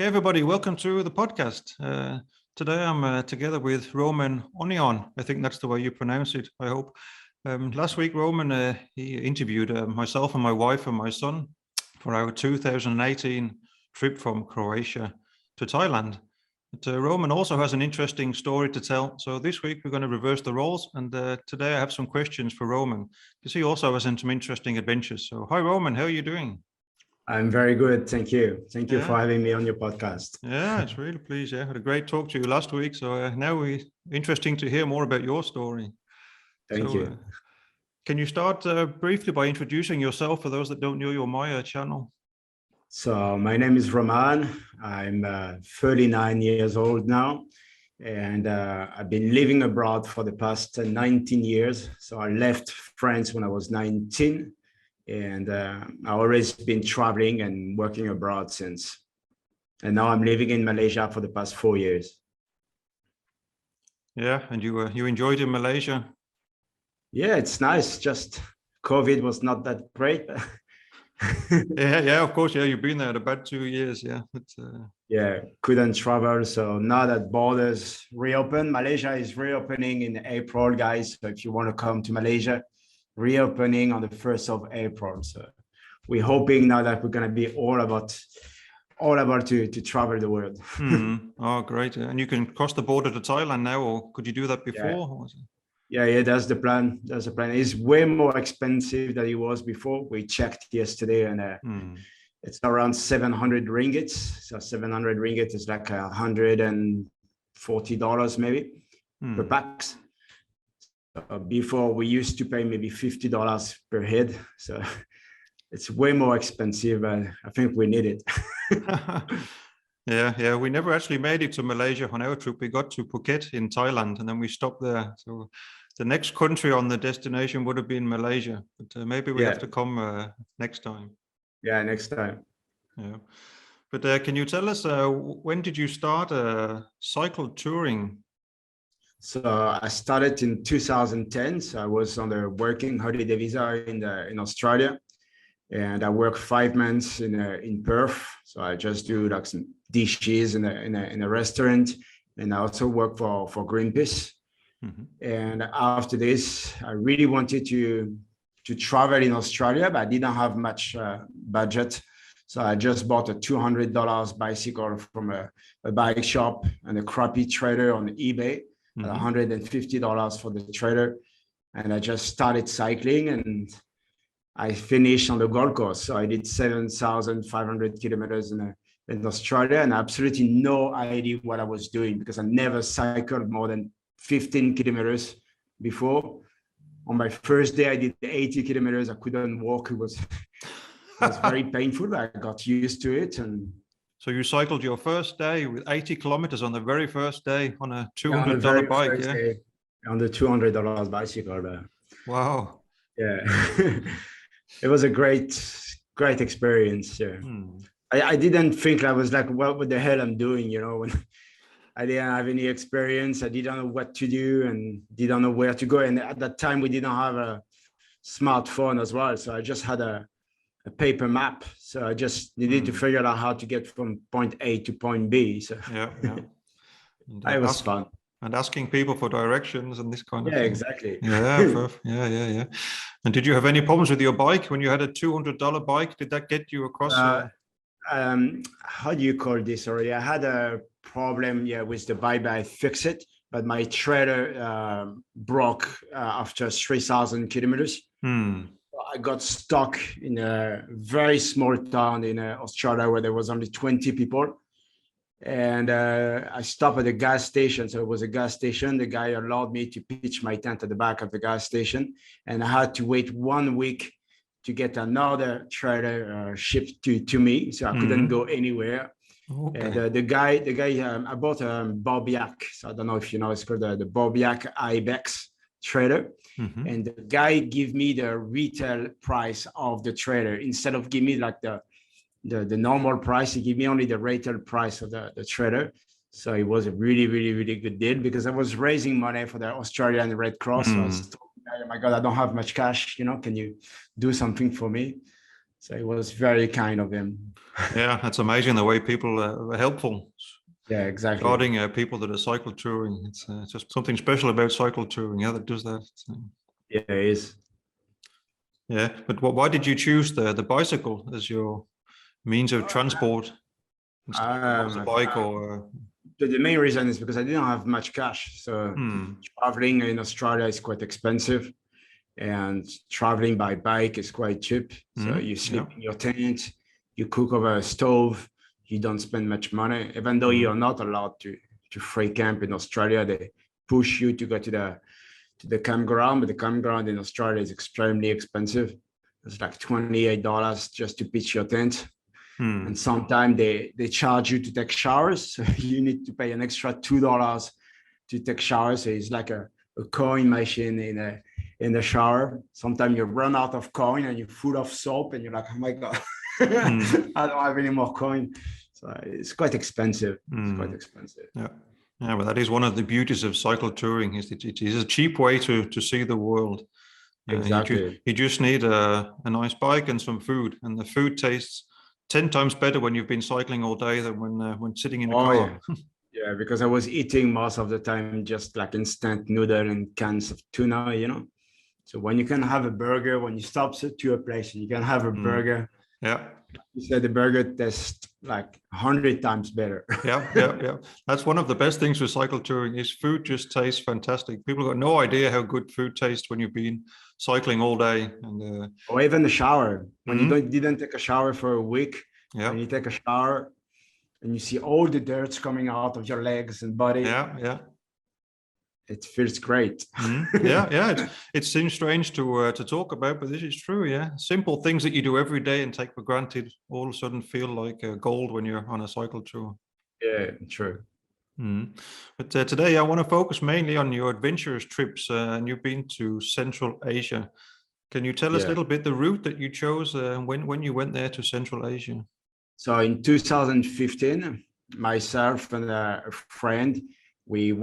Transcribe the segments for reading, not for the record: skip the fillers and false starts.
Okay, everybody, welcome to the podcast. Today I'm together with Roman Onillon. I think that's the way you pronounce it, I hope. Last week, Roman, he interviewed myself and my wife and my son for our 2018 trip from Croatia to Thailand. But Roman also has an interesting story to tell. So this week we're going to reverse the roles. And today I have some questions for Roman, because he also has some interesting adventures. So hi, Roman, how are you doing? I'm very good. Thank you. Thank you for Yeah. having me on your podcast. Yeah, it's really pleased. Yeah, had a great talk to you last week. So now interesting to hear more about your story. Thank you. Can you start briefly by introducing yourself for those that don't know your Maya channel? So my name is Roman. I'm 39 years old now, and I've been living abroad for the past 19 years. So I left France when I was 19, and I've always been traveling and working abroad since. And now I'm living in Malaysia for the past 4 years. Yeah, and you enjoyed in Malaysia? Yeah, it's nice. Just COVID was not that great. yeah, of course. Yeah, you've been there about 2 years. Yeah, yeah, couldn't travel. So now that borders reopen, Malaysia is reopening in April, guys. So if you want to come to Malaysia, reopening on the 1st of April. So we're hoping now that we're going to be all about to travel the world. Oh, great. And you can cross the border to Thailand now, or could you do that before? Yeah, that's the plan. That's the plan. It's way more expensive than it was before. We checked yesterday, and it's around 700 ringgits. So 700 ringgit is like $140 maybe per pax. Before we used to pay maybe $50 per head. So it's way more expensive, and I think we need it. Yeah, we never actually made it to Malaysia on our trip. We got to Phuket in Thailand, and then we stopped there. So the next country on the destination would have been Malaysia, but maybe we have to come next time. Yeah, next time. Yeah, but can you tell us when did you start cycle touring? So I started in 2010. So I was on the working holiday visa in Australia, and I worked 5 months in Perth. So I just do like some dishes in a restaurant, and I also work for Greenpeace. And after this, I really wanted to travel in Australia, but I didn't have much budget. So I just bought a $200 bicycle from a bike shop and a crappy trailer on eBay, $150 for the trailer. And I just started cycling, and I finished on the Gold Coast. So I did 7,500 kilometers in Australia, and absolutely no idea what I was doing because I never cycled more than 15 kilometers before. On my first day, I did 80 kilometers. I couldn't walk. It was very painful. I got used to it. And so you cycled your first day with 80 kilometers on the very first day on a $200 bike, yeah? Day, on the $200 bicycle. Wow. Yeah. It was a great experience. Yeah. I didn't think, I was like, what the hell I'm doing, when I didn't have any experience. I didn't know what to do and didn't know where to go. And at that time, we didn't have a smartphone as well. So I just had a paper map. So I just needed to figure out how to get from point A to point B. So yeah. And, it was fun. And asking people for directions and this kind of thing. Exactly. Yeah, yeah. And did you have any problems with your bike when you had a $200 bike? Did that get you across? How do you call this already? I had a problem, with the bike, but I fixed it. But my trailer broke after 3,000 kilometers. I got stuck in a very small town in Australia where there was only 20 people. And I stopped at a gas station. So it was a gas station. The guy allowed me to pitch my tent at the back of the gas station. And I had to wait 1 week to get another trailer shipped to me. So I couldn't go anywhere. Okay. And the guy, I bought a Bobyak. So I don't know if you know, it's called the Bobyak Ibex trailer. And the guy gave me the retail price of the trailer. Instead of giving me like the normal price, he gave me only the retail price of the trailer. So it was a really, really, really good deal because I was raising money for the Australian Red Cross. So I was told, oh my God, I don't have much cash. Can you do something for me? So it was very kind of him. Yeah, that's amazing the way people are helpful. Yeah, exactly. Regarding people that are cycle touring, it's just something special about cycle touring. Yeah, that does that. Yeah, it is. Yeah, but why did you choose the bicycle as your means of transport instead of a Um, motorbike or? the main reason is because I didn't have much cash. So Hmm. traveling in Australia is quite expensive, and traveling by bike is quite cheap. So you sleep Yeah. in your tent, you cook over a stove, you don't spend much money. Even though you're not allowed to free camp in Australia, they push you to go to the campground, but the campground in Australia is extremely expensive. It's like $28 just to pitch your tent. And sometimes they charge you to take showers. So you need to pay an extra $2 to take showers. So it's like a coin machine in the shower. Sometimes you run out of coin and you're full of soap and you're like, oh my God, I don't have any more coin. So it's quite expensive. It's quite expensive. Yeah. Yeah, but that is one of the beauties of cycle touring. Is it is a cheap way to see the world. Exactly. You just need a nice bike and some food, and the food tastes 10 times better when you've been cycling all day than when sitting in a Oh car. yeah. Yeah, because I was eating most of the time just like instant noodle and cans of tuna, you know. So when you can have a burger, when you stop to a place and you can have a burger, Yeah. you said the burger tastes like 100 times better. Yeah. That's one of the best things with cycle touring is food just tastes fantastic. People got no idea how good food tastes when you've been cycling all day. And Or even the shower. When you didn't take a shower for a week, yeah, when you take a shower and you see all the dirts coming out of your legs and body, yeah. it feels great. Yeah. It seems strange to talk about, but this is true. Yeah, simple things that you do every day and take for granted all of a sudden feel like gold when you're on a cycle tour. Yeah, true. But today I want to focus mainly on your adventurous trips, and you've been to Central Asia. Can you tell us a Yeah. little bit the route that you chose when you went there to Central Asia? So in 2015, myself and a friend, we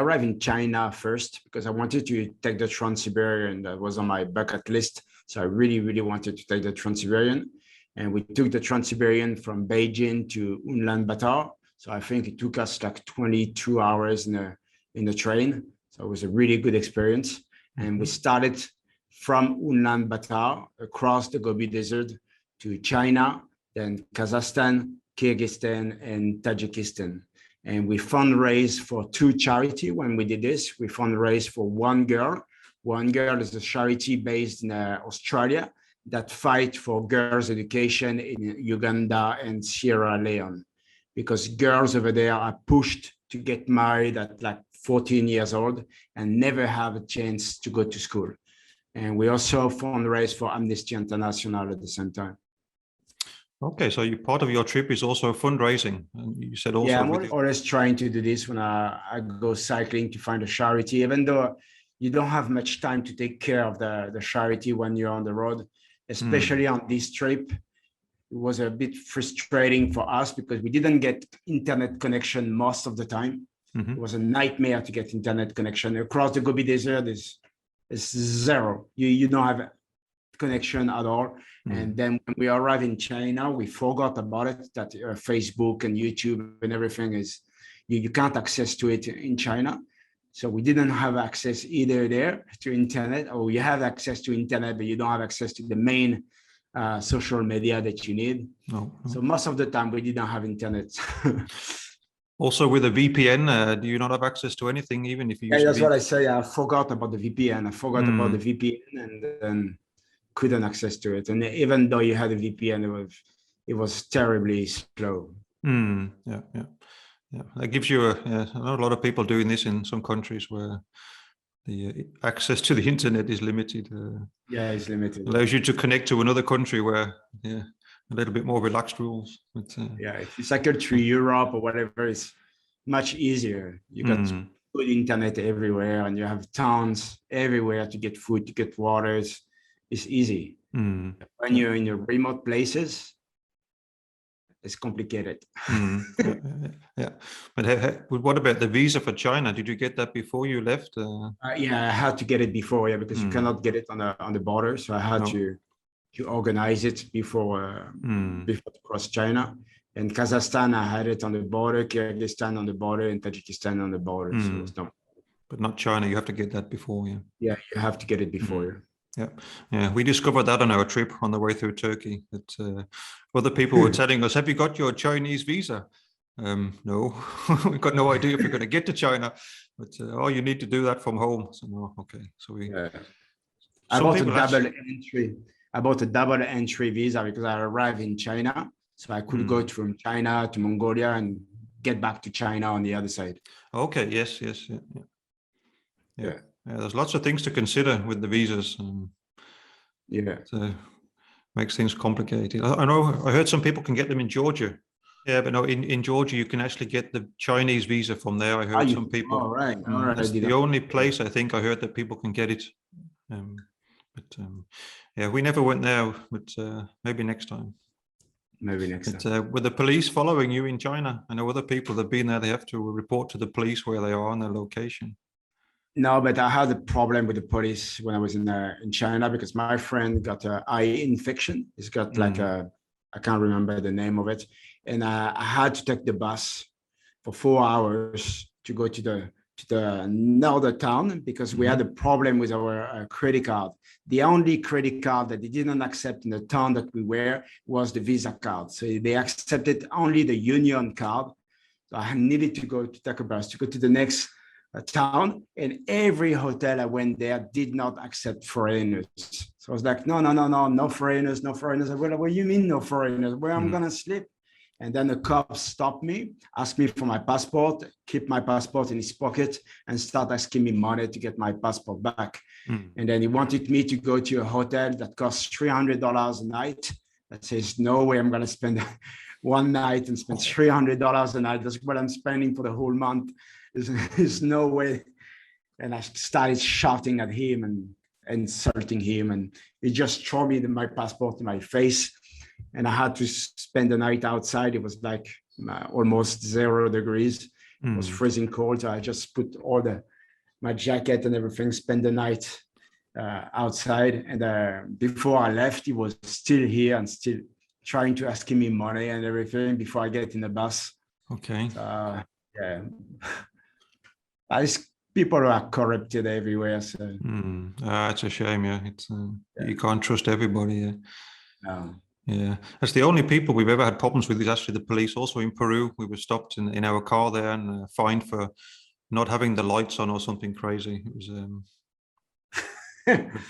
arrived in China first because I wanted to take the Trans-Siberian. That was on my bucket list. So I really, really wanted to take the Trans-Siberian. And we took the Trans-Siberian from Beijing to Ulaanbaatar. So I think it took us like 22 hours in the train. So it was a really good experience. And we started from Ulaanbaatar across the Gobi Desert to China, then Kazakhstan, Kyrgyzstan, and Tajikistan. And we fundraised for two charities when we did this. We fundraised for One Girl. One Girl is a charity based in Australia that fight for girls' education in Uganda and Sierra Leone, because girls over there are pushed to get married at like 14 years old and never have a chance to go to school. And we also fundraised for Amnesty International at the same time. Okay, so part of your trip is also fundraising, and you said also. Yeah, I'm always trying to do this when I go cycling to find a charity, even though you don't have much time to take care of the charity when you're on the road, especially on this trip. It was a bit frustrating for us because we didn't get internet connection most of the time. It was a nightmare to get internet connection. Across the Gobi Desert is zero. You don't have connection at all. And then when we arrived in China, we forgot about it, that Facebook and YouTube and everything is, you can't access to it in China. So we didn't have access either there to internet, or you have access to internet, but you don't have access to the main social media that you need. No. So most of the time we didn't have internet. Also with a VPN, do you not have access to anything, even if you use that's what I say. I forgot about the VPN. I forgot about the VPN and then couldn't access to it. And even though you had a VPN, it was terribly slow. Yeah. That gives you I know a lot of people doing this in some countries where the access to the internet is limited. It's limited. Allows you to connect to another country where, a little bit more relaxed rules. But, if you cycle through Europe or whatever, it's much easier. You got good internet everywhere, and you have towns everywhere to get food, to get water. It's easy. When you're in your remote places, it's complicated. Yeah. But what about the visa for China? Did you get that before you left? I had to get it before, because you cannot get it on the border. So I had to to organize it before before to cross China. And Kazakhstan, I had it on the border, Kyrgyzstan on the border, and Tajikistan on the border. So it's not. But not China. You have to get that before, yeah. Yeah, you have to get it before you. Yeah. We discovered that on our trip on the way through Turkey. That other people were telling us, "Have you got your Chinese visa?" No, we've got no idea if we're going to get to China. But you need to do that from home. So no, okay. So we. Yeah. I bought a double entry visa because I arrived in China, so I could go from China to Mongolia and get back to China on the other side. Okay. Yes. Yeah. There's lots of things to consider with the visas. So makes things complicated. I know. I heard some people can get them in Georgia. Yeah, but no, in Georgia you can actually get the Chinese visa from there. I heard some people. All right. That's the only place I think I heard that people can get it. We never went there, but maybe next time. Maybe next time. With the police following you in China, I know other people that have been there, they have to report to the police where they are on their location. No, but I had a problem with the police when I was in China because my friend got an eye infection. He's got I can't remember the name of it. And I had to take the bus for 4 hours to go to another town because we had a problem with our credit card. The only credit card that they didn't accept in the town that we were was the Visa card. So they accepted only the Union card. So I needed to take a bus to go to the next town, and every hotel I went there did not accept foreigners. So I was like, no foreigners, no foreigners. Well, what do you mean no foreigners? Where I'm gonna sleep? And then the cop stopped me, asked me for my passport, keep my passport in his pocket, and start asking me money to get my passport back. And then he wanted me to go to a hotel that costs $300 a night. That says, no way I'm gonna spend one night and spend $300 a night. That's what I'm spending for the whole month. There's no way. And I started shouting at him and insulting him, and he just threw me my passport in my face, and I had to spend the night outside. It was like almost 0 degrees. It was freezing cold. So I just put all my jacket and everything, spend the night outside. And before I left, he was still here and still trying to ask me money and everything before I get in the bus. Okay. People are corrupted everywhere. So it's a shame. Yeah, you can't trust everybody. Yeah. No. Yeah, that's the only people we've ever had problems with is actually the police. Also in Peru, we were stopped in our car there and fined for not having the lights on or something crazy. It was.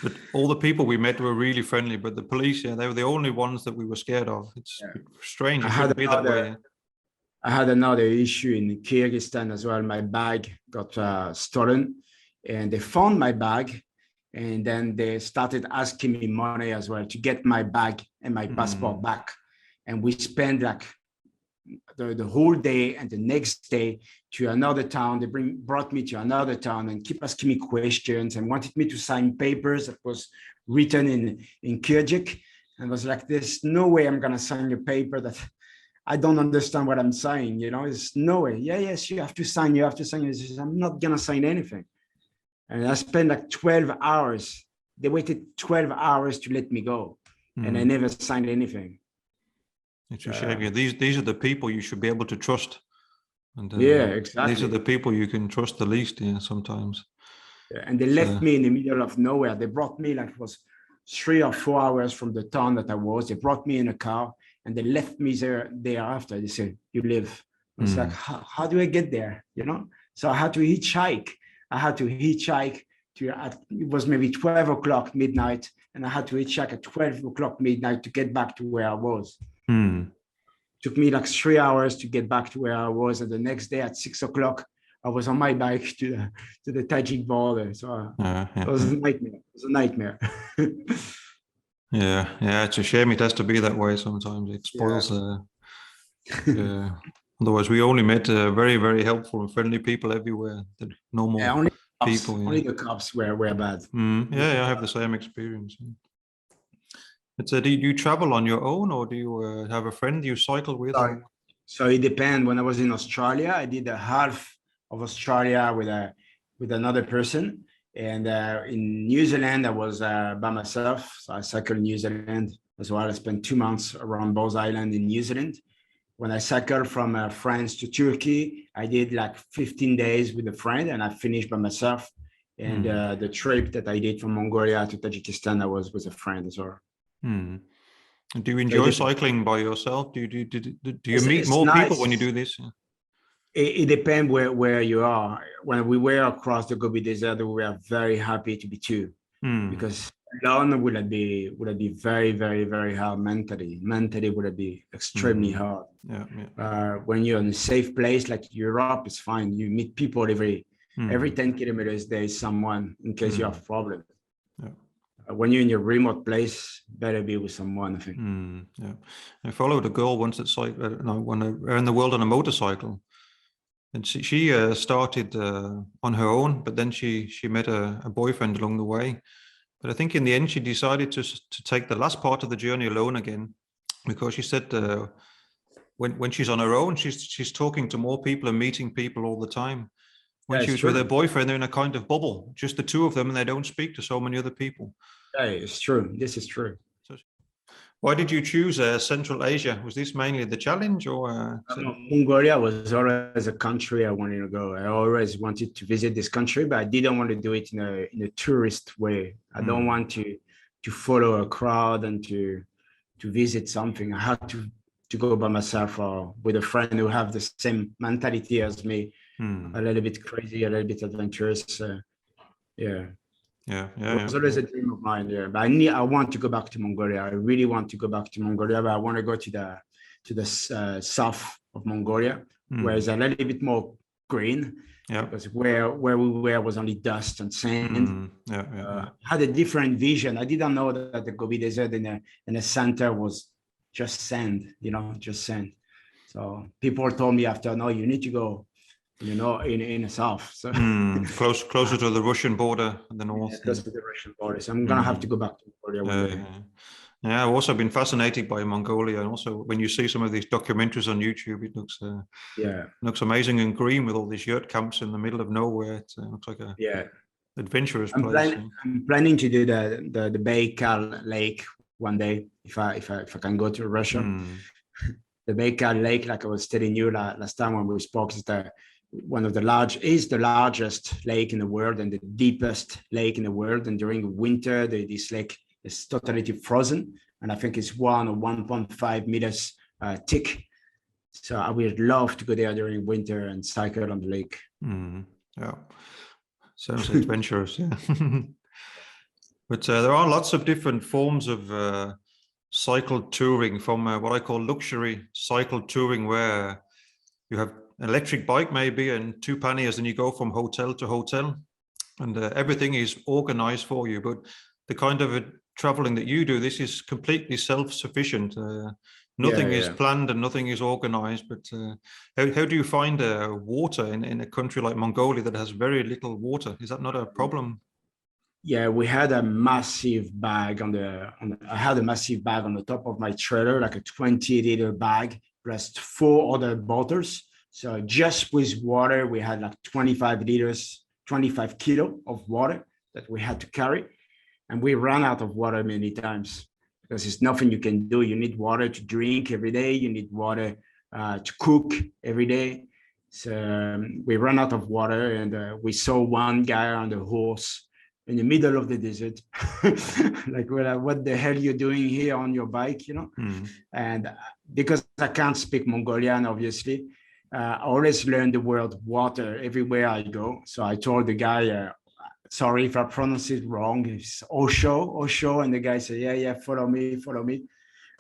But all the people we met were really friendly, but the police, they were the only ones that we were scared of. It's strange. It shouldn't be that way. I had another issue in Kyrgyzstan as well. My bag got stolen, and they found my bag, and then they started asking me money as well to get my bag and my passport back. And we spent like the whole day and the next day to another town. They brought me to another town and keep asking me questions and wanted me to sign papers that was written in Kyrgyz. And I was like, there's no way I'm gonna sign a paper that I don't understand what I'm saying, it's no way. Yes, you have to sign. I said, I'm not gonna sign anything. And I spent like 12 hours. They waited 12 hours to let me go. And I never signed anything. It's a shame. Yeah, these are the people you should be able to trust. And exactly. These are the people you can trust the least, sometimes. And they left me in the middle of nowhere. They brought me like it was 3 or 4 hours from the town that I was. They brought me in a car and they left me there after. They said, you live. I was like, how do I get there? So I had to hitchhike. It was maybe 12 o'clock midnight, and I had to hitchhike at 12 o'clock midnight to get back to where I was. Took me like 3 hours to get back to where I was. And the next day at 6 o'clock, I was on my bike to the Tajik border. So it was a nightmare. Yeah, it's a shame it has to be that way sometimes. It spoils. Otherwise, we only met very, very helpful and friendly people everywhere. The normal people. Only the cops were bad. I have the same experience. But do you travel on your own, or do you have a friend you cycle with? So it depends. When I was in Australia, I did a half of Australia with another person. And in New Zealand, I was by myself. So I cycled in New Zealand as well. I spent 2 months around both islands in New Zealand. When I cycled from France to Turkey, I did like 15 days with a friend and I finished by myself. And the trip that I did from Mongolia to Tajikistan, I was with a friend as well. And do you enjoy cycling by yourself? Do you meet It's more nice. people when you do this? It depends where you are. When we were across the Gobi Desert, we were very happy to be two, because alone would it be very, very, very hard mentally. Mentally would it be extremely hard. When you're in a safe place like Europe, it's fine. You meet people every 10 kilometers. There is someone in case you have problems. When you're in your remote place, better be with someone, I think. I followed a girl once that when around the world on a motorcycle. And she started on her own, but then she met a boyfriend along the way. But I think in the end, she decided to take the last part of the journey alone again, because she said when she's on her own, she's talking to more people and meeting people all the time. When she was with her boyfriend, they're in a kind of bubble, just the two of them, and they don't speak to so many other people. Yeah, it's true. This is true. Why did you choose Central Asia? Was this mainly the challenge, or? Mongolia was always a country I wanted to go. I always wanted to visit this country, but I didn't want to do it in a tourist way. I don't want to follow a crowd and to visit something. I had to go by myself or with a friend who have the same mentality as me. A little bit crazy, a little bit adventurous. It was always a dream of mine. But I want to go back to Mongolia. I really want to go back to Mongolia, but I want to go to the south of Mongolia, where it's a little bit more green. Because where we were was only dust and sand. Had a different vision. I didn't know that the Gobi Desert in the center was just sand. Just sand. So people told me after, no, you need to go. In the south, so closer to the Russian border in the north. Closer to the Russian border, so I'm gonna have to go back to Mongolia one day. I've also been fascinated by Mongolia, and also when you see some of these documentaries on YouTube, it looks amazing and green with all these yurt camps in the middle of nowhere. It looks like a adventurous place. I'm planning to do the Baikal Lake one day if I can go to Russia. The Baikal Lake, like I was telling you last time when we spoke, is the largest lake in the world and the deepest lake in the world. And during winter, this lake is totally frozen. And I think it's 1 or 1.5 meters thick. So I would love to go there during winter and cycle on the lake. Sounds adventurous, But there are lots of different forms of cycle touring, from what I call luxury cycle touring, where you have electric bike maybe and 2 panniers and you go from hotel to hotel, and everything is organized for you. But the kind of traveling that you do, this is completely self-sufficient. Nothing is planned and nothing is organized. But how do you find water in a country like Mongolia that has very little water? Is that not a problem? Yeah, we had a massive bag I had a massive bag on the top of my trailer, like a 20-liter bag plus 4 other bottles. So just with water, we had like 25 liters, 25 kilo of water that we had to carry. And we ran out of water many times because there's nothing you can do. You need water to drink every day. You need water to cook every day. So we ran out of water, and we saw one guy on a horse in the middle of the desert. Like, well, what the hell are you doing here on your bike, And because I can't speak Mongolian, obviously, I always learn the word water everywhere I go. So I told the guy, sorry if I pronounce it wrong, it's Osho. And the guy said, yeah, follow me.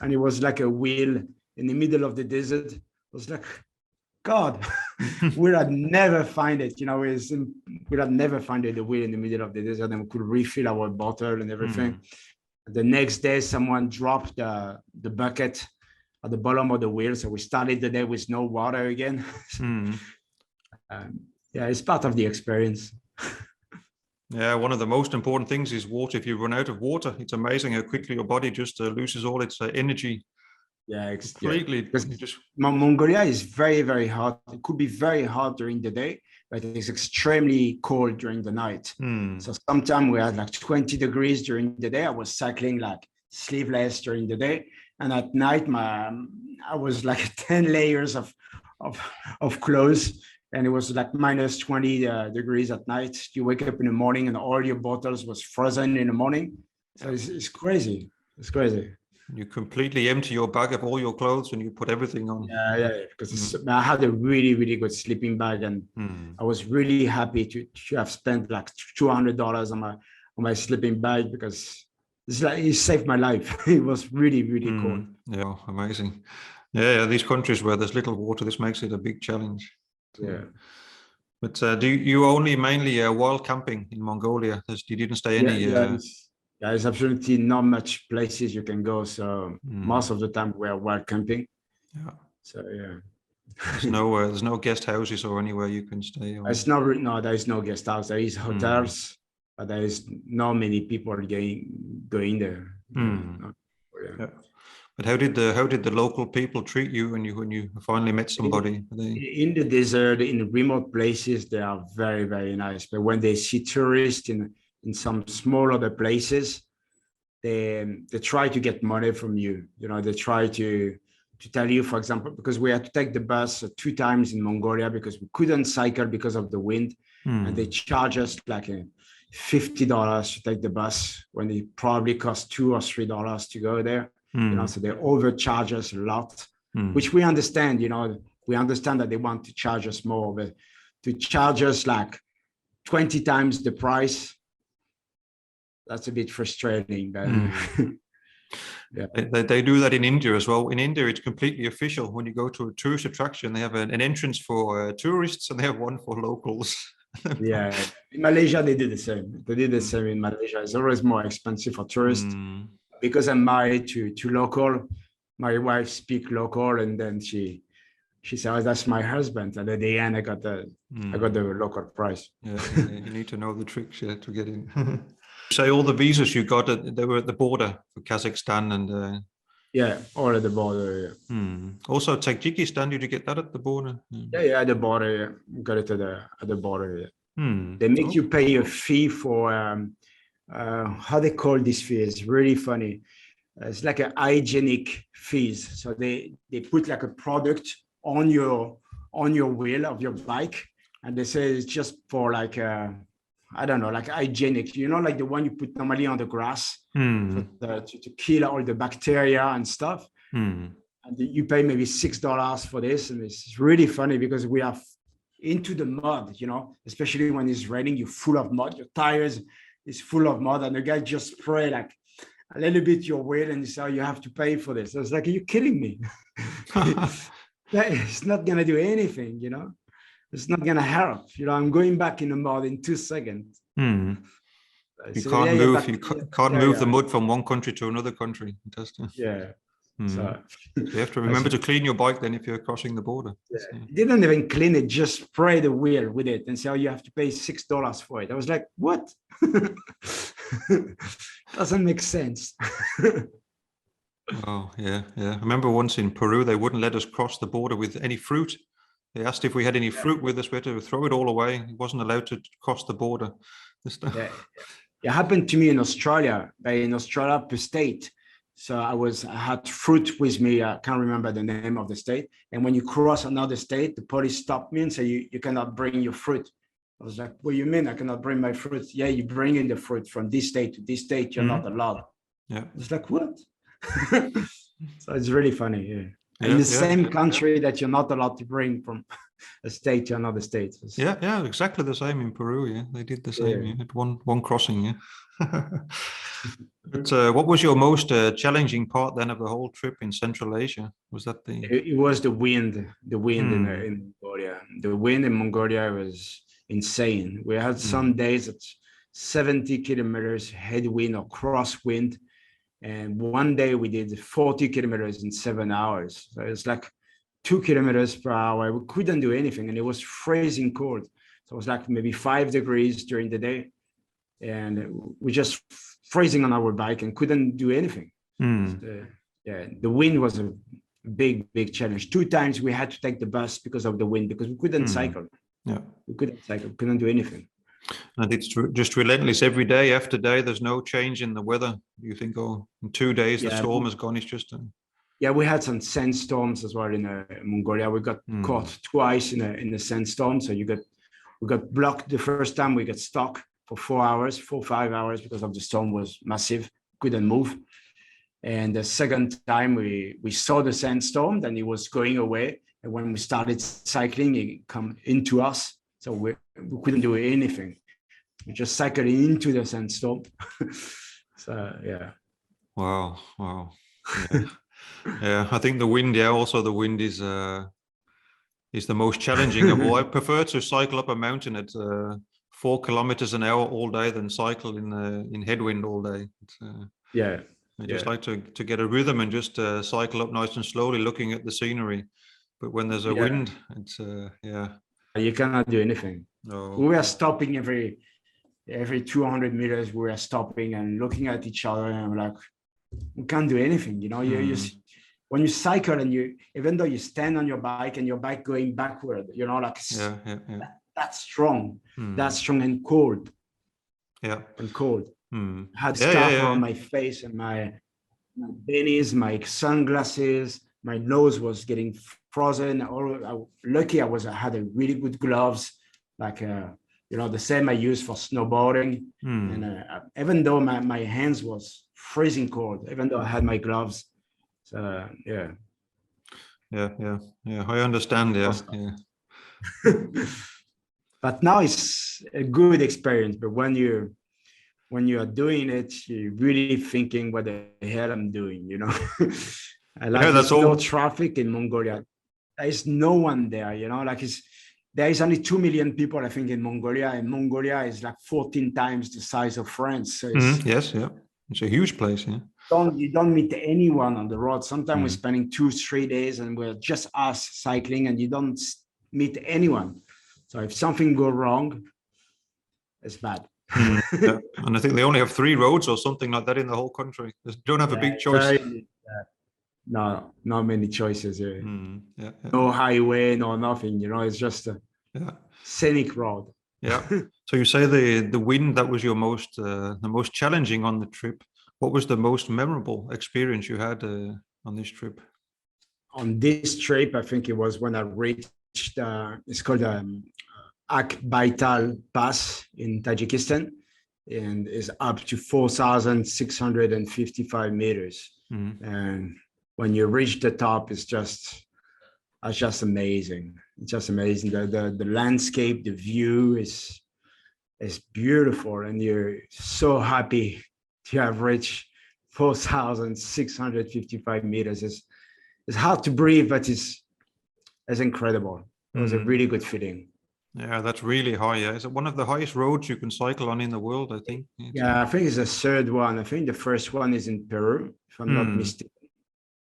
And it was like a wheel in the middle of the desert. It was like, God, we'd have never find it, we'd have never found the wheel in the middle of the desert, and we could refill our bottle and everything. The next day, someone dropped the bucket at the bottom of the wheel. So we started the day with no water again. It's part of the experience. One of the most important things is water. If you run out of water, it's amazing how quickly your body just loses all its energy. Yeah, Completely. because You just Mongolia is very, very hot. It could be very hot during the day, but it's extremely cold during the night. So sometimes we had like 20 degrees during the day. I was cycling like sleeveless during the day, and at night, I was like 10 layers of of clothes, and it was like minus 20 degrees at night. You wake up in the morning, and all your bottles was frozen in the morning. So it's crazy. It's crazy. you completely empty your bag of all your clothes and you put everything on. Yeah, because I had a really, really good sleeping bag, and I was really happy to have spent like $200 on my sleeping bag because it's like it saved my life. It was really, really cool. Yeah, amazing. Yeah, these countries where there's little water, this makes it a big challenge. Yeah. But do you only mainly wild camping in Mongolia? You didn't stay any? There's absolutely not much places you can go. So most of the time we're wild camping. Yeah. So yeah. There's no guest houses or anywhere you can stay. Or... No, there is no guest house. There is hotels, but there is not many people going there. Yeah. But how did the local people treat you when you finally met somebody? In the desert, in remote places, they are very, very nice. But when they see tourists in some small other places, they try to get money from you. You know, they try to tell you, for example, because we had to take the bus 2 times in Mongolia because we couldn't cycle because of the wind, and they charge us like $50 to take the bus when it probably costs $2 or $3 to go there. You know, so they overcharge us a lot, which we understand. You know, we understand that they want to charge us more, but to charge us like 20 times the price, that's a bit frustrating. But yeah, they do that in India as well. In India, it's completely official. When you go to a tourist attraction, they have an entrance for tourists and they have one for locals. Yeah, in Malaysia they did the same. They did the same in Malaysia. It's always more expensive for tourists. Because I'm married to local, my wife speak local, and then she said, "Oh, that's my husband." And at the end, I got the local price. Yeah, you need to know the tricks to get in. Say all the visas you got, they were at the border for Kazakhstan and. Yeah, all at the border. Yeah. Also, Tajikistan, did you get that at the border? Yeah, at the border. Yeah. Got it at the border. Yeah. They make you pay a fee for. How they call this fee is really funny. It's like a hygienic fees. So they put like a product on your wheel of your bike, and they say it's just for like I don't know, like hygienic. You know, like the one you put normally on the grass to kill all the bacteria and stuff. And you pay maybe $6 for this, and it's really funny because we are into the mud. You know, especially when it's raining, you're full of mud. Your tires is full of mud, and the guy just spray like a little bit your wheel and say, "Oh, you have to pay for this." I was like, "Are you kidding me?" It's not gonna do anything, you know. It's not gonna help. You know, I'm going back in the mud in 2 seconds. You can't move. You can't move the mud from one country to another country. Yeah. So you have to remember to clean your bike then if you're crossing the border. Yeah. He didn't even clean it, just spray the wheel with it and say, "Oh, you have to pay $6 for it." I was like, what? Doesn't make sense. Oh, yeah. I remember once in Peru, they wouldn't let us cross the border with any fruit. They asked if we had any fruit with us. We had to throw it all away. It wasn't allowed to cross the border. It happened to me in Australia, per state. So I had fruit with me. I can't remember the name of the state. And when you cross another state, the police stopped me and said, you cannot bring your fruit. I was like, "What do you mean I cannot bring my fruit?" "Yeah, you bring in the fruit from this state to this state. You're not allowed." Yeah. It's like, what? So it's really funny. Yeah. In the same country that you're not allowed to bring from a state to another state. Yeah, exactly the same in Peru. Yeah, they did the same. Yeah, at one crossing. Yeah. But what was your most challenging part then of the whole trip in Central Asia? Was that It was the wind. The wind in Mongolia. The wind in Mongolia was insane. We had some days at 70 kilometers headwind or crosswind, and one day we did 40 kilometers in 7 hours. So it's like 2 kilometers per hour. We couldn't do anything, and it was freezing cold. So it was like maybe 5 degrees during the day, and we just freezing on our bike and couldn't do anything. yeah, the wind was a big challenge. 2 times we had to take the bus because of the wind, because we couldn't cycle. Yeah. We couldn't cycle, couldn't do anything. And it's just relentless every day after day. There's no change in the weather. You think, oh, in 2 days the storm is gone. It's just yeah, we had some sandstorms as well in Mongolia. We got caught twice in a sandstorm. So we got blocked the first time. We got stuck for 4 or 5 hours because of the storm was massive. Couldn't move. And the second time we saw the sandstorm, then it was going away. And when we started cycling, it come into us. So we couldn't do anything. We just cycled into the sandstorm. So yeah. Wow. Yeah. Yeah, I think the wind. Yeah, also the wind is the most challenging of all. I prefer to cycle up a mountain at 4 kilometers an hour all day than cycle in headwind all day. Yeah. I just like to get a rhythm and just cycle up nice and slowly, looking at the scenery. But when there's a wind, it's you cannot do anything. No. We were stopping every 200 meters. We were stopping and looking at each other, and we're like, we can't do anything. You know, you when you cycle and even though you stand on your bike and your bike going backward, you know, like that's strong. That's strong and cold. Yeah. And cold. I had stuff around my face and my beanies, my sunglasses. My nose was getting frozen. Lucky I had a really good gloves, like the same I use for snowboarding. And even though my hands was freezing cold, even though I had my gloves. So yeah. I understand. Yeah. But now it's a good experience. But when you are doing it, you're really thinking what the hell I'm doing, you know. There's no traffic in Mongolia. There is no one there, you know, like there is only 2 million people, I think, in Mongolia, and Mongolia is like 14 times the size of France. So yes, it's a huge place. Yeah. You don't meet anyone on the road. Sometimes we're spending 2-3 days and we're just us cycling, and you don't meet anyone. So if something goes wrong, it's bad. Yeah. And I think they only have 3 roads or something like that in the whole country. They don't have a big choice. No, not many choices here. Yeah. No highway, no nothing. You know, it's just a scenic road. Yeah. So you say the wind, that was your the most challenging on the trip. What was the most memorable experience you had on this trip? On this trip, I think it was when I reached. It's called Akbaital Pass in Tajikistan, and is up to 4,655 meters. And when you reach the top, it's just amazing. It's just amazing. The landscape, the view is beautiful, and you're so happy to have reached 4,655 meters. It's hard to breathe, but it's incredible. It was a really good feeling. Yeah, that's really high. Yeah, is it one of the highest roads you can cycle on in the world? I think. Yeah, I think it's the third one. I think the first one is in Peru, if I'm not mistaken.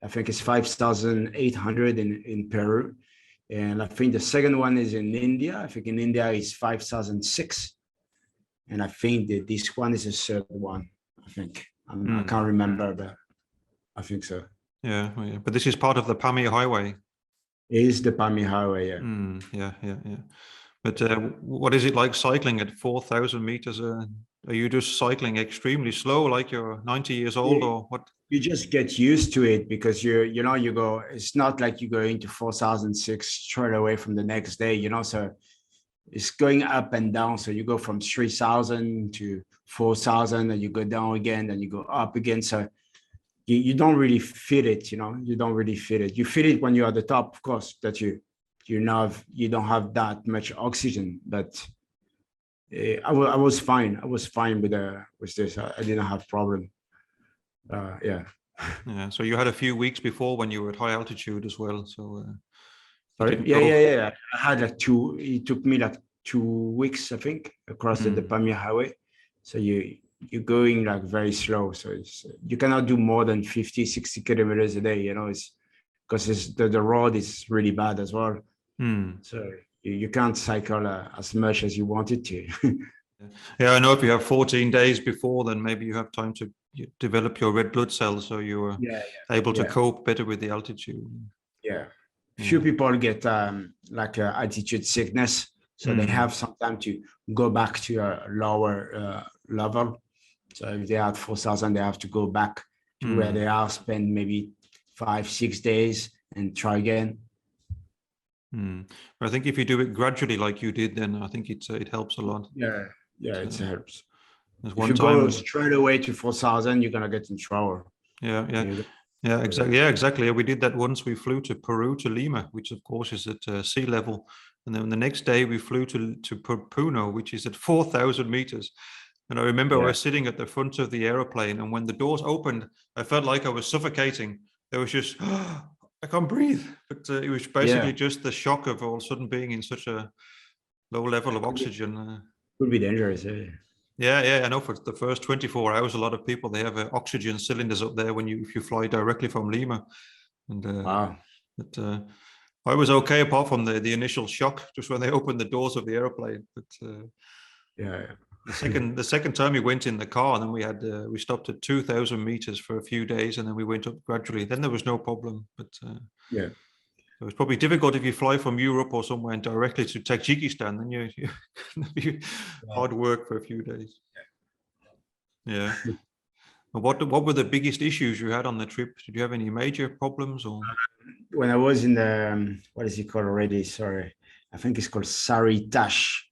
I think it's 5,800 in Peru, and I think the second one is in India. I think in India it's 5,006, and I think that this one is the third one. I think I can't remember, but I think so. Yeah, but this is part of the Pamir Highway. It is the Pamir Highway, yeah. But what is it like cycling at 4,000 meters? Are you just cycling extremely slow, like you're 90 years old, or what? You just get used to it because you go. It's not like you go into 4,006 straight away from the next day, you know. So it's going up and down. So you go from 3,000 to 4,000, and you go down again, and you go up again. So you don't really feel it, you know. You don't really feel it. You feel it when you're at the top, of course, that you don't have that much oxygen. But I was fine. I was fine with this. I didn't have problem. Yeah. So you had a few weeks before when you were at high altitude as well. So sorry. Yeah. I had like it took me like 2 weeks, I think, across the Pamir Highway. So you're going like very slow. So you cannot do more than 50-60 kilometers a day, you know. It's because the road is really bad as well. So you can't cycle as much as you wanted to. Yeah, I know if you have 14 days before, then maybe you have time to develop your red blood cells, so you are Yeah, able to yeah, cope better with the altitude. yeah. Few Yeah. people get like altitude sickness, so they have some time to go back to a lower level. So if they are at 4,000, they have to go back to where they are, spend maybe 5-6 days, and try again. But I think if you do it gradually, like you did, then I think it helps a lot. Yeah, it helps. There's If one you go time. straight away to 4,000, you're gonna get in trouble. Yeah, exactly. Yeah, exactly. Yeah, we did that once. We flew to Peru, to Lima, which of course is at sea level, and then the next day we flew to Puno, which is at 4,000 meters. And I remember I was sitting at the front of the aeroplane, and when the doors opened, I felt like I was suffocating. There was just, I can't breathe. But it was basically just the shock of all of a sudden being in such a low level of oxygen. Could be dangerous. Yeah, I know for the first 24 hours, a lot of people, they have oxygen cylinders up there if you fly directly from Lima. And Wow. but I was okay apart from the initial shock, just when they opened the doors of the airplane. But Yeah. the second time we went in the car, and then we stopped at 2,000 meters for a few days, and then we went up gradually. Then there was no problem. But Yeah. it was probably difficult if you fly from Europe or somewhere and directly to Tajikistan. Then you hard work for a few days. Yeah. What were the biggest issues you had on the trip? Did you have any major problems or? When I was in the what is it called already? Sorry, I think it's called Saritash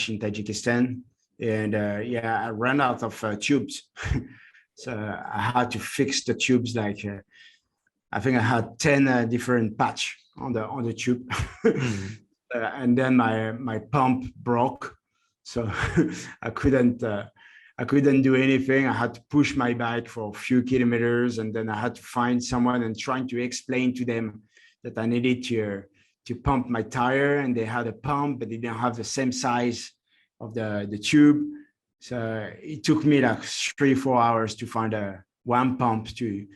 in Tajikistan, and I ran out of tubes, so I had to fix the tubes. Like I think I had 10 different patch on the tube, and then my pump broke, so I couldn't do anything. I had to push my bike for a few kilometers, and then I had to find someone and trying to explain to them that I needed to pump my tire, and they had a pump, but they didn't have the same size of the tube. So it took me like 3-4 hours to find one pump to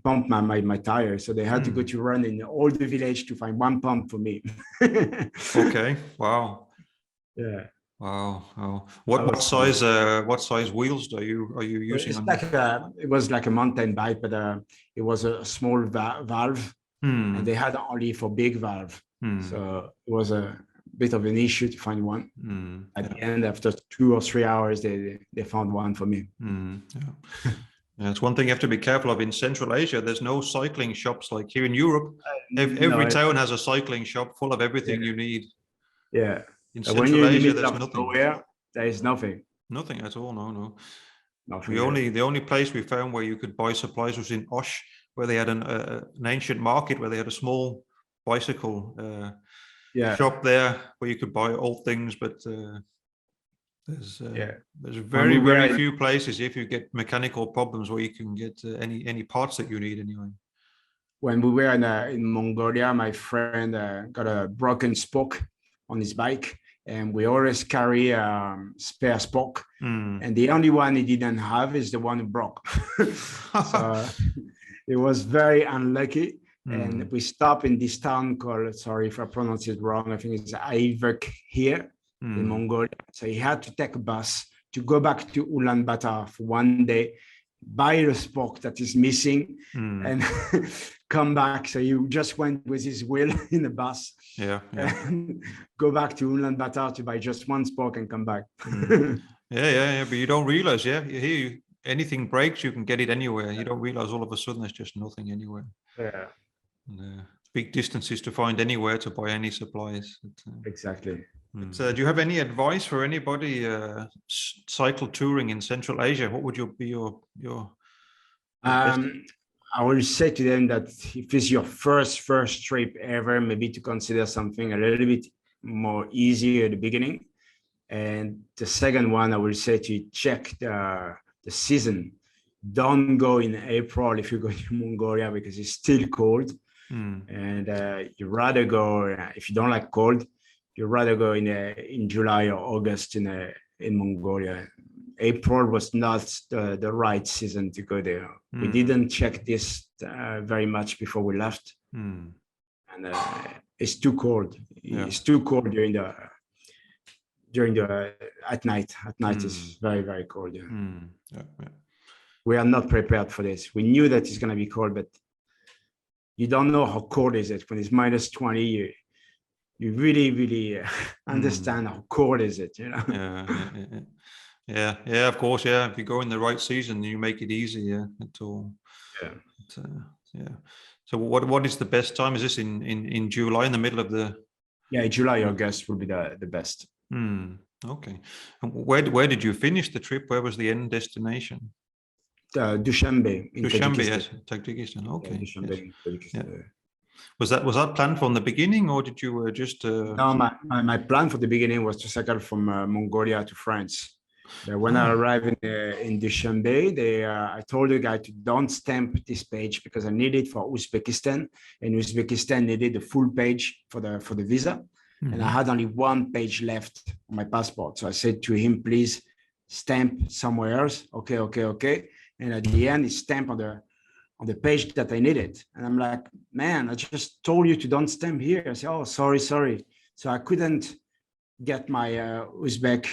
pump my tire. So they had to go to run in all the village to find one pump for me. Okay. Wow. Yeah. Wow. What size wheels are you using? It was like a mountain bike, but it was a small valve, and they had only for big valve. So it was a bit of an issue to find one. At the end, after 2 or 3 hours, they found one for me. Yeah, it's one thing you have to be careful of in Central Asia. There's no cycling shops like here in Europe. Every town has a cycling shop full of everything you need. Yeah. In Central Asia, there's nothing. Nowhere, there is nothing. Nothing at all. No. Nothing. The only place we found where you could buy supplies was in Osh, where they had an ancient market where they had a small bicycle shop there where you could buy old things. But there's very few places if you get mechanical problems where you can get any parts that you need anyway. When we were in Mongolia, my friend got a broken spoke on his bike, and we always carry spare spoke, and the only one he didn't have is the one who broke. So it was very unlucky. And we stopped in this town called, sorry if I pronounce it wrong, I think it's Ayvak here in Mongolia. So he had to take a bus to go back to Ulaanbaatar for one day, buy the spoke that is missing, and come back. So you just went with his wheel in the bus, and go back to Ulaanbaatar to buy just one spoke and come back. But you don't realize, anything breaks, you can get it anywhere. You don't realize all of a sudden there's just nothing anywhere. And, big distances to find anywhere to buy any supplies. Exactly. Do you have any advice for anybody cycle touring in Central Asia? What would be your I will say to them that if it's your first trip ever, maybe to consider something a little bit more easy at the beginning. And the second one, I will say to check the season. Don't go in April if you go to Mongolia because it's still cold. And you rather go, if you don't like cold, you rather go in July or August in Mongolia. April was not the right season to go there. We didn't check this very much before we left, and it's too cold. It's too cold during during the at night. At night it's very, very cold. Yeah. Yeah, yeah. We are not prepared for this. We knew that it's going to be cold, but you don't know how cold is it when it's minus 20. You really, really understand how cold is it, you know? Yeah, of course, yeah. If you go in the right season, you make it easy, yeah. Yeah. Yeah. So what is the best time? Is this in July, in the middle of the... Yeah, July, August will be the best. Okay. And where did you finish the trip? Where was the end destination? Dushanbe in Dushanbe, Tajikistan. yes, Tajikistan. Okay. Yeah, Dushanbe Yes. in Tajikistan. Yeah. Was that planned from the beginning, or did you just? No, my plan for the beginning was to cycle from Mongolia to France. But when I arrived in Dushanbe, I told the guy to don't stamp this page because I need it for Uzbekistan, and Uzbekistan needed the full page for the visa, and I had only one page left on my passport. So I said to him, please stamp somewhere else. Okay. And at the end, he stamped on the page that I needed. And I'm like, man, I just told you to don't stamp here. I said, oh, sorry. So I couldn't get my Uzbek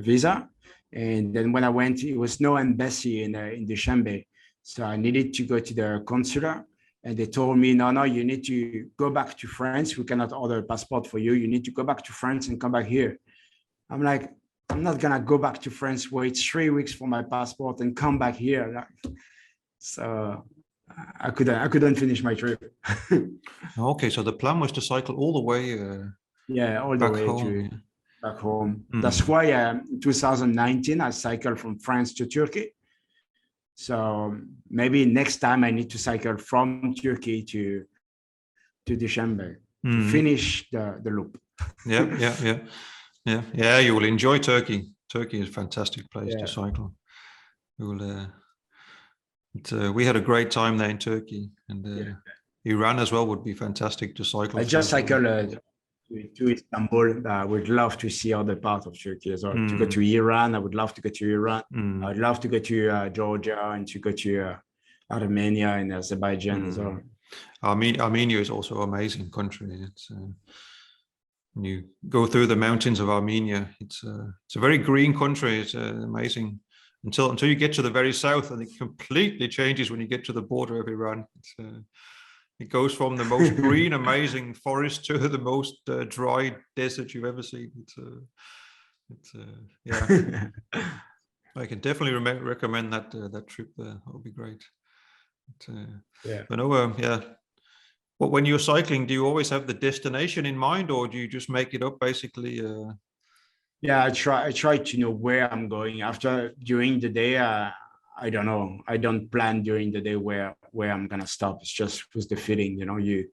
visa. And then when I went, it was no embassy in Dushanbe. So I needed to go to the consular. And they told me, no, you need to go back to France. We cannot order a passport for you. You need to go back to France and come back here. I'm like, I'm not gonna go back to France, wait 3 weeks for my passport and come back here. So I couldn't finish my trip. Okay, so the plan was to cycle all the way. All the way home, back home. That's why in 2019 I cycled from France to Turkey. So maybe next time I need to cycle from Turkey to Dushanbe to finish the loop. Yeah. You will enjoy Turkey. Turkey is a fantastic place to cycle. You will. We had a great time there in Turkey, and Iran as well would be fantastic to cycle. I just cycled to Istanbul. I would love to see other parts of Turkey as well. To go to Iran, I would love to go to Iran. I'd love to go to Georgia and to go to Armenia and Azerbaijan as well. Armenia is also an amazing country. It's when you go through the mountains of Armenia, it's a very green country. It's amazing until you get to the very south, and it completely changes when you get to the border of Iran. It goes from the most green, amazing forest to the most dry desert you've ever seen. I can definitely recommend that trip there. That would be great. But when you're cycling, do you always have the destination in mind, or do you just make it up basically? I try to know where I'm going. During the day, I don't know. I don't plan during the day where I'm gonna stop. It's just with the feeling, you know. You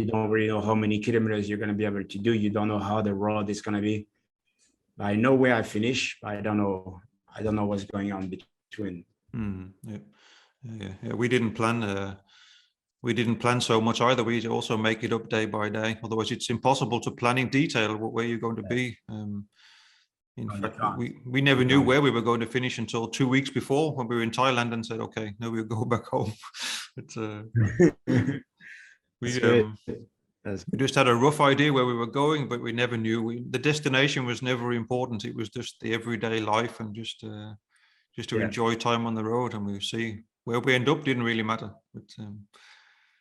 don't really know how many kilometers you're gonna be able to do. You don't know how the road is gonna be. I know where I finish, but I don't know what's going on between. We didn't plan. We didn't plan so much either. We also make it up day by day. Otherwise, it's impossible to plan in detail where you're going to be. In fact, we never knew where we were going to finish until 2 weeks before, when we were in Thailand and said, okay, now we'll go back home. We just had a rough idea where we were going, but we never knew. The destination was never important. It was just the everyday life and just to enjoy time on the road, and we see where we end up didn't really matter. But,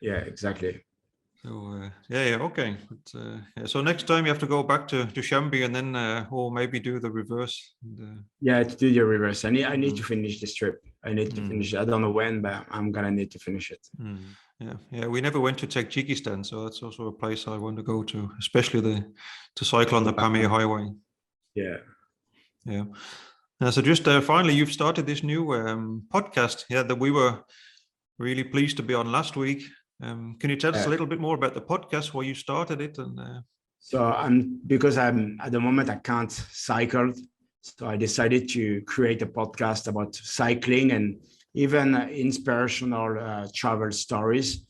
exactly. So okay. But, so next time you have to go back to Dushanbe and then or maybe do the reverse. To do the reverse. I need to finish this trip. I need to finish it. I don't know when, but I'm gonna need to finish it. We never went to Tajikistan, so that's also a place I want to go to, especially to cycle on the Pamir Highway. So just finally, you've started this new podcast that we were really pleased to be on last week. Can you tell us a little bit more about the podcast, why you started it? And because I'm at the moment I can't cycle, so I decided to create a podcast about cycling and even inspirational travel stories.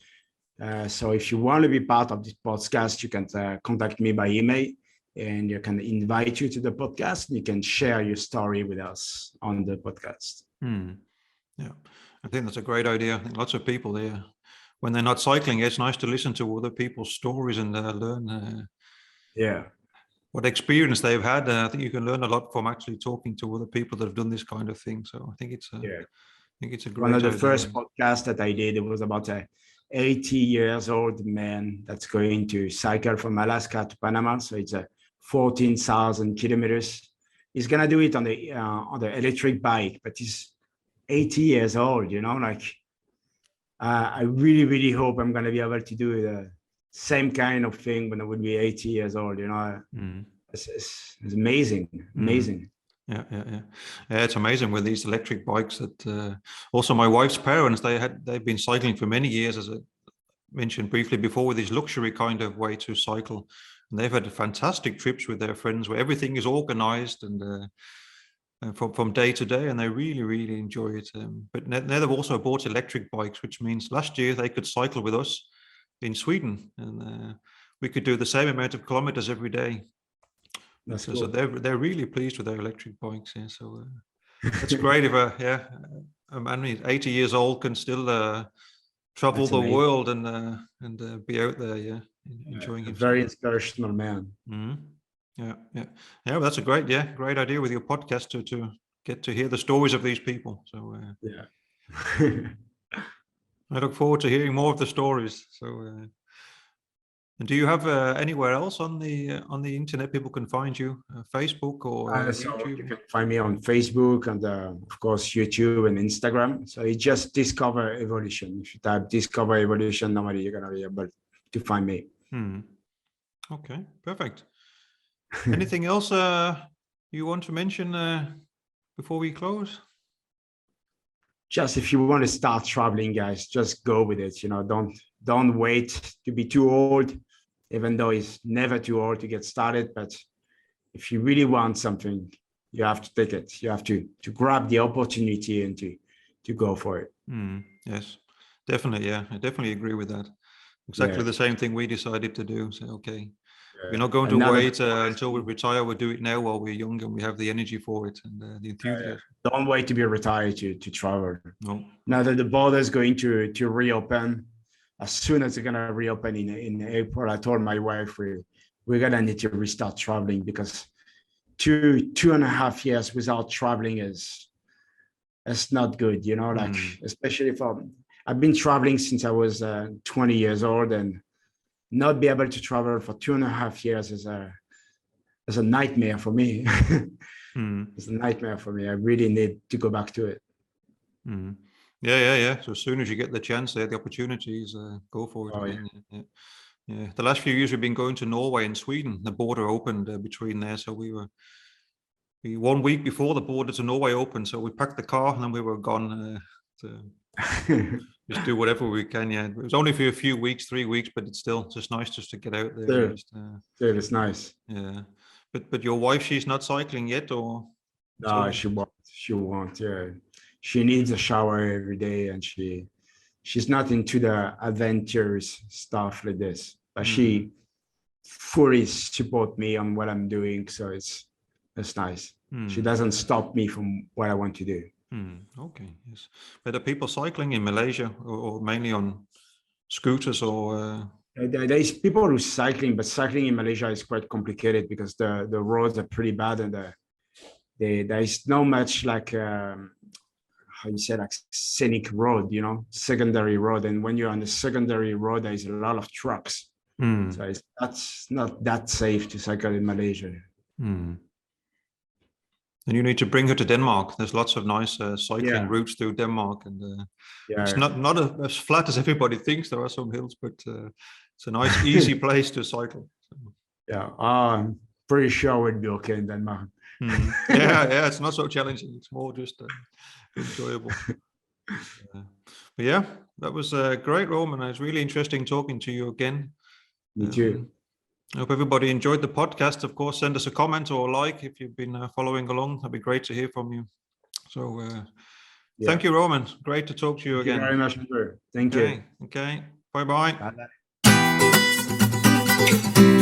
So if you want to be part of this podcast, you can contact me by email, and you can invite you to the podcast. And you can share your story with us on the podcast. I think that's a great idea. I think lots of people there, when they're not cycling, it's nice to listen to other people's stories and learn. what experience they've had. I think you can learn a lot from actually talking to other people that have done this kind of thing. So I think it's a great One of the idea. first podcasts that I did, it was about a 80 years old man that's going to cycle from Alaska to Panama. So it's a 14,000 kilometers. He's gonna do it on the electric bike, but he's 80 years old. I really, really hope I'm gonna be able to do the same kind of thing when I would be 80 years old. It's amazing, amazing. Yeah, it's amazing with these electric bikes that also my wife's parents, they've been cycling for many years, as I mentioned briefly before, with this luxury kind of way to cycle, and they've had fantastic trips with their friends where everything is organized and from day to day, and they really, really enjoy it. But now they've also bought electric bikes, which means last year they could cycle with us in Sweden, and we could do the same amount of kilometers every day. That's So cool. they're really pleased with their electric bikes. Yeah, so that's great. If a man 80 years old can still travel That's the amazing. world and be out there, enjoying A himself. very inspirational man. Mm-hmm. Yeah. Well, that's a great idea with your podcast to get to hear the stories of these people. So I look forward to hearing more of the stories. So. And do you have anywhere else on the internet people can find you? Facebook or So YouTube? you can find me on Facebook and of course YouTube and Instagram. So it's just Discover Evolution. If you type Discover Evolution, normally you're gonna be able to find me. Okay, perfect. Anything else you want to mention before we close? Just if you want to start traveling, guys, just go with it. Don't wait to be too old, even though it's never too old to get started. But if you really want something, you have to take it. You have to grab the opportunity and to go for it. Yes, definitely. Yeah, I definitely agree with that. Exactly the same thing we decided to do. So, okay, we're not going to wait until we retire. We'll do it now while we're young and we have the energy for it and the enthusiasm. Don't wait to be retired to travel. No. Now that the border is going to reopen, as soon as they're gonna reopen in April, I told my wife we're gonna need to restart traveling, because 2.5 years without traveling is not good. Especially I've been traveling since I was 20 years old, and not be able to travel for 2.5 years is a nightmare for me. It's a nightmare for me. I really need to go back to it. Yeah. So as soon as you get the chance, the opportunities, go for it. Yeah. The last few years we've been going to Norway and Sweden. The border opened between there, so we 1 week before the border to Norway opened. So we packed the car and then we were gone to just do whatever we can. Yeah, it was only for a few weeks, 3 weeks, but it's still just nice just to get out there. It's nice. Yeah, but your wife, she's not cycling yet, or? No, she won't. Yeah, she needs a shower every day, and she's not into the adventures stuff like this. But she fully support me on what I'm doing, so it's nice. She doesn't stop me from what I want to do. Okay, yes. But are people cycling in Malaysia or mainly on scooters or? There's people who cycling, but cycling in Malaysia is quite complicated because the roads are pretty bad, and there is no much like how you say, like scenic road, secondary road. And when you're on the secondary road, there is a lot of trucks. So that's not that safe to cycle in Malaysia. And you need to bring her to Denmark. There's lots of nice cycling routes through Denmark, and it's not as flat as everybody thinks. There are some hills, but it's a nice, easy place to cycle. Yeah, I'm pretty sure it would be okay in Denmark. Yeah, it's not so challenging. It's more just enjoyable. But yeah, that was great, Roman. It's really interesting talking to you again. Me too. I hope everybody enjoyed the podcast. Of course, send us a comment or a like if you've been following along. That'd be great to hear from you. So thank you, Roman. Great to talk to you again. Thank you very much, Andrew. Thank you. Okay. Bye-bye. Bye-bye.